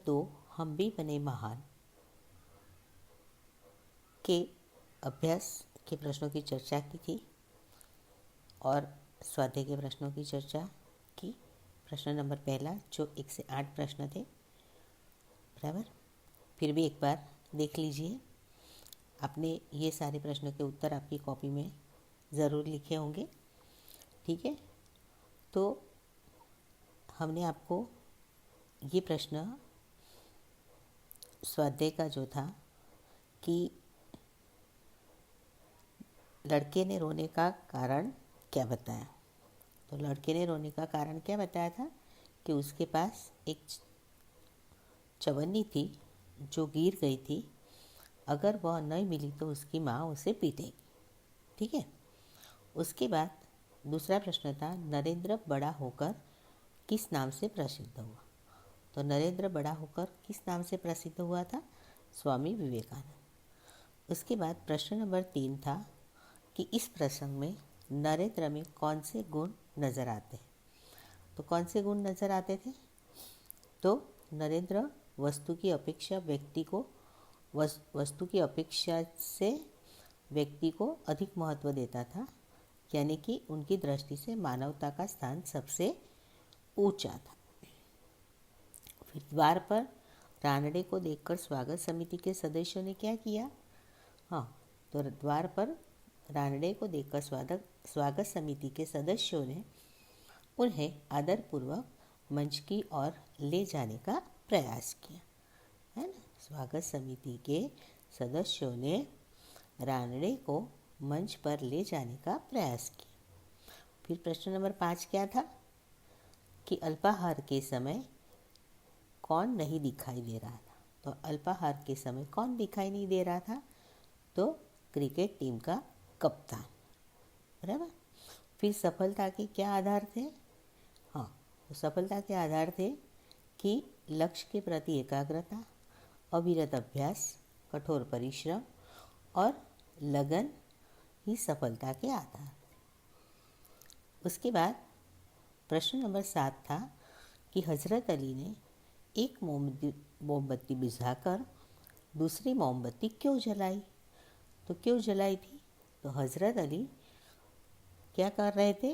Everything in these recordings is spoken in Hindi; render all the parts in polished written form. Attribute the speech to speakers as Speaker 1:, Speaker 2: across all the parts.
Speaker 1: दो हम भी बने महान के अभ्यास के प्रश्नों की चर्चा की थी और स्वाध्याय के प्रश्नों की चर्चा की। प्रश्न नंबर पहला जो 1 से 8 प्रश्न थे, बराबर। फिर भी एक बार देख लीजिए। आपने ये सारे प्रश्नों के उत्तर आपकी कॉपी में ज़रूर लिखे होंगे, ठीक है। तो हमने आपको ये प्रश्न स्वाध्याय का जो था कि लड़के ने रोने का कारण क्या बताया। तो लड़के ने रोने का कारण क्या बताया था कि उसके पास एक चवन्नी थी जो गिर गई थी, अगर वह नहीं मिली तो उसकी माँ उसे पीटेगी, ठीक है। उसके बाद दूसरा प्रश्न था नरेंद्र बड़ा होकर किस नाम से प्रसिद्ध हुआ। तो नरेंद्र बड़ा होकर किस नाम से प्रसिद्ध हुआ था? स्वामी विवेकानंद। उसके बाद प्रश्न नंबर 3 था कि इस प्रसंग में नरेंद्र में कौन से गुण नज़र आते हैं। तो कौन से गुण नज़र आते थे? तो नरेंद्र वस्तु की अपेक्षा वस्तु की अपेक्षा से व्यक्ति को अधिक महत्व देता था, यानी कि उनकी दृष्टि से मानवता का स्थान सबसे ऊंचा था। फिर द्वार पर रानडे को देखकर स्वागत समिति के सदस्यों ने क्या किया? हाँ, तो द्वार पर रानडे को देखकर स्वागत समिति के सदस्यों ने उन्हें आदरपूर्वक मंच की ओर ले जाने का प्रयास किया, है ना। स्वागत समिति के सदस्यों ने रानडे को मंच पर ले जाने का प्रयास किया। फिर प्रश्न नंबर 5 क्या था कि अल्पाहार के समय कौन नहीं दिखाई दे रहा था। तो अल्पाहार के समय कौन दिखाई नहीं दे रहा था? तो क्रिकेट टीम का कप्तान, बराबर। फिर सफलता के क्या आधार थे? हाँ, तो सफलता के आधार थे कि लक्ष्य के प्रति एकाग्रता, अविरत अभ्यास, कठोर परिश्रम और लगन ही सफलता के आधार थे। उसके बाद प्रश्न नंबर 7 था कि हजरत अली ने एक मोमबत्ती बुझाकर दूसरी मोमबत्ती क्यों जलाई। तो क्यों जलाई थी? तो हजरत अली क्या कर रहे थे?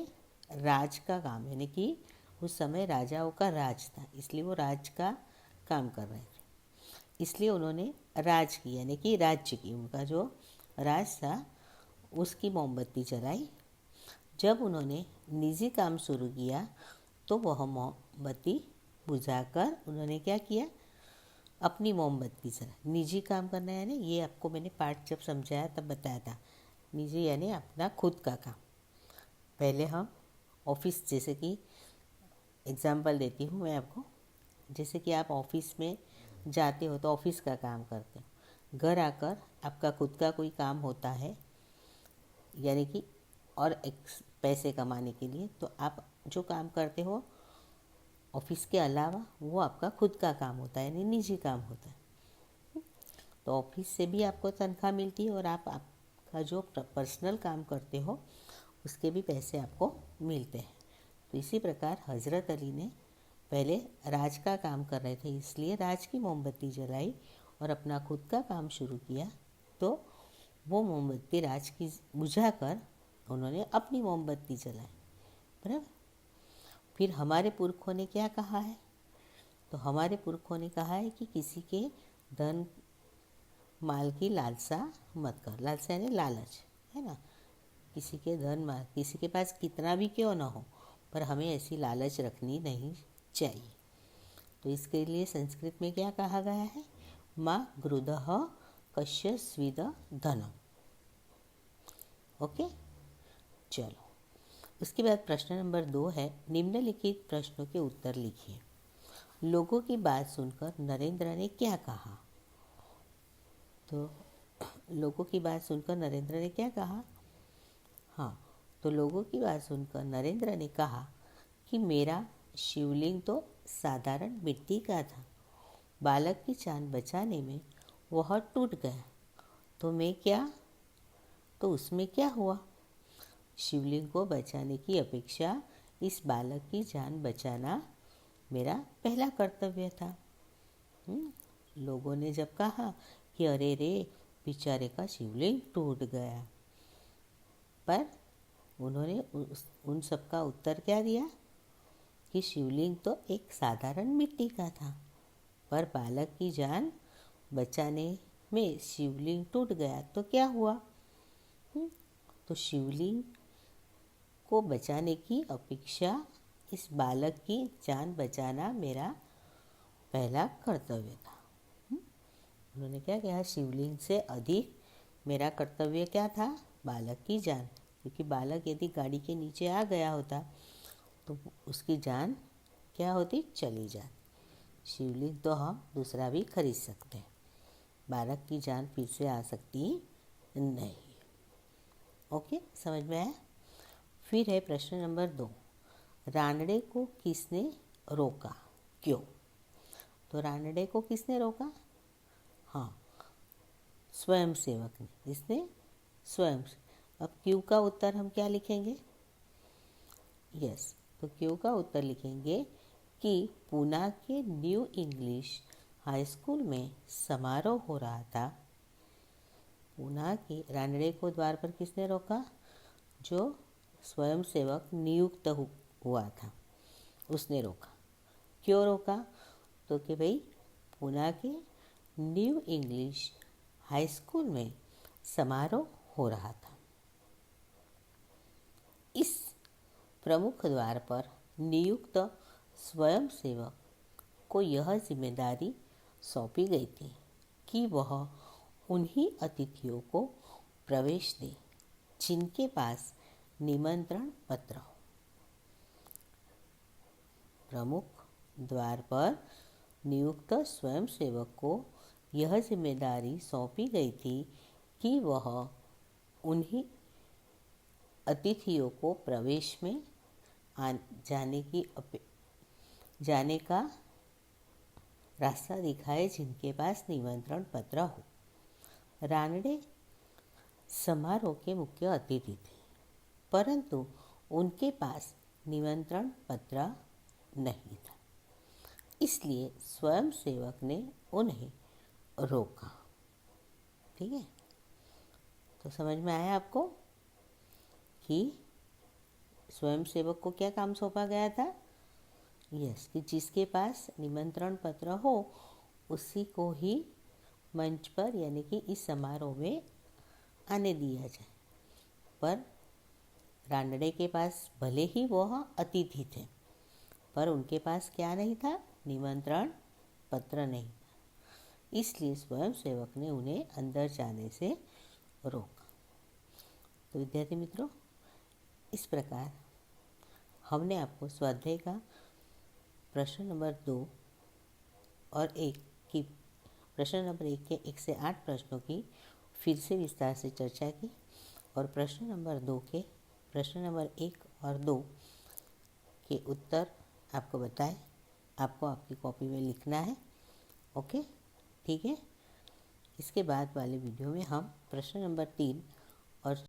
Speaker 1: राज का काम, यानी कि उस समय राजाओं का राज था, इसलिए वो राज का काम कर रहे थे, इसलिए उन्होंने राज की, यानी कि राज्य की, उनका जो राज था उसकी मोमबत्ती जलाई। जब उन्होंने निजी काम शुरू किया तो वह मोमबत्ती बुझाकर उन्होंने क्या किया? अपनी मोमबत्ती जला। निजी काम करना है ना, ये आपको मैंने पाठ जब समझाया तब बताया था। निजी यानी अपना खुद का काम। पहले हम ऑफिस, जैसे कि एग्जाम्पल देती हूँ मैं आपको, जैसे कि आप ऑफिस में जाते हो तो ऑफिस का काम करते हो, घर आकर आपका खुद का कोई काम होता है, यानी कि और पैसे कमाने के लिए, तो आप जो काम करते हो ऑफिस के अलावा वो आपका खुद का काम होता है, यानी निजी काम होता है। तो ऑफिस से भी आपको तनख्वाह मिलती है और आपका जो पर्सनल काम करते हो उसके भी पैसे आपको मिलते हैं। तो इसी प्रकार हजरत अली ने पहले राज का काम कर रहे थे, इसलिए राज की मोमबत्ती जलाई और अपना खुद का काम शुरू किया। तो वो मोमबत्ती राज की बुझाकर उन्होंने अपनी मोमबत्ती जलाई, बराबर। फिर हमारे पुरखों ने क्या कहा है? तो हमारे पुरखों ने कहा है कि किसी के धन माल की लालसा मत कर। लालसा यानी लालच, है ना। किसी के धन माल, किसी के पास कितना भी क्यों ना हो, पर हमें ऐसी लालच रखनी नहीं चाहिए। तो इसके लिए संस्कृत में क्या कहा गया है? माँ गृदः कश्य स्विद धनम। ओके, चलो। उसके बाद प्रश्न नंबर 2 है निम्नलिखित प्रश्नों के उत्तर लिखिए। लोगों की बात सुनकर नरेंद्र ने क्या कहा? तो लोगों की बात सुनकर नरेंद्र ने क्या कहा? हाँ, तो लोगों की बात सुनकर नरेंद्र ने कहा कि मेरा शिवलिंग तो साधारण मिट्टी का था, बालक की जान बचाने में वह टूट गया, तो मैं क्या, तो उसमें क्या हुआ? शिवलिंग को बचाने की अपेक्षा इस बालक की जान बचाना मेरा पहला कर्तव्य था। लोगों ने जब कहा कि अरे रे, बेचारे का शिवलिंग टूट गया, पर उन्होंने उन सबका उत्तर क्या दिया कि शिवलिंग तो एक साधारण मिट्टी का था, पर बालक की जान बचाने में शिवलिंग टूट गया तो क्या हुआ। तो शिवलिंग को बचाने की अपेक्षा इस बालक की जान बचाना मेरा पहला कर्तव्य था। उन्होंने क्या कहा, शिवलिंग से अधिक मेरा कर्तव्य क्या था, बालक की जान, क्योंकि बालक यदि गाड़ी के नीचे आ गया होता तो उसकी जान क्या होती, चली जाती। शिवलिंग तो हम दूसरा भी खरीद सकते हैं, बालक की जान फिर से आ सकती नहीं। ओके, समझ में आया। फिर है प्रश्न नंबर 2, रानड़े को किसने रोका, क्यों। तो रानड़े को किसने रोका, हाँ, स्वयंसेवक ने। इसने स्वयं। अब क्यों का उत्तर हम क्या लिखेंगे, यस, तो क्यों का उत्तर लिखेंगे कि पूना के न्यू इंग्लिश हाई स्कूल में समारोह हो रहा था। पूना के रानड़े को द्वार पर किसने रोका, जो स्वयंसेवक नियुक्त हुआ था, उसने रोका। क्यों रोका, तो कि भाई पूना के न्यू इंग्लिश हाई स्कूल में समारोह हो रहा था। इस प्रमुख द्वार पर नियुक्त स्वयंसेवक को यह जिम्मेदारी सौंपी गई थी कि वह उन्हीं अतिथियों को प्रवेश दे जिनके पास निमंत्रण पत्र हो। प्रमुख द्वार पर नियुक्त स्वयंसेवक को यह जिम्मेदारी सौंपी गई थी कि वह उन्हीं अतिथियों को प्रवेश में जाने का रास्ता दिखाए जिनके पास निमंत्रण पत्र हो। रानड़े समारोह के मुख्य अतिथि थे, परंतु उनके पास निमंत्रण पत्र नहीं था, इसलिए स्वयंसेवक ने उन्हें रोका। ठीक है, तो समझ में आया आपको कि स्वयंसेवक को क्या काम सौंपा गया था, यस, कि जिसके पास निमंत्रण पत्र हो उसी को ही मंच पर यानी कि इस समारोह में आने दिया जाए। पर रानड़े के पास भले ही वह अतिथि थे, पर उनके पास क्या नहीं था, निमंत्रण पत्र नहीं था, इसलिए स्वयंसेवक ने उन्हें अंदर जाने से रोका। तो विद्यार्थी मित्रों, इस प्रकार हमने आपको स्वाध्याय का प्रश्न नंबर 2 और 1 की प्रश्न नंबर 1 के 1 से 8 प्रश्नों की फिर से विस्तार से चर्चा की, और प्रश्न नंबर 2 के प्रश्न नंबर 1 और 2 के उत्तर आपको बताए। आपको आपकी कॉपी में लिखना है। ओके, ठीक है। इसके बाद वाले वीडियो में हम प्रश्न नंबर 3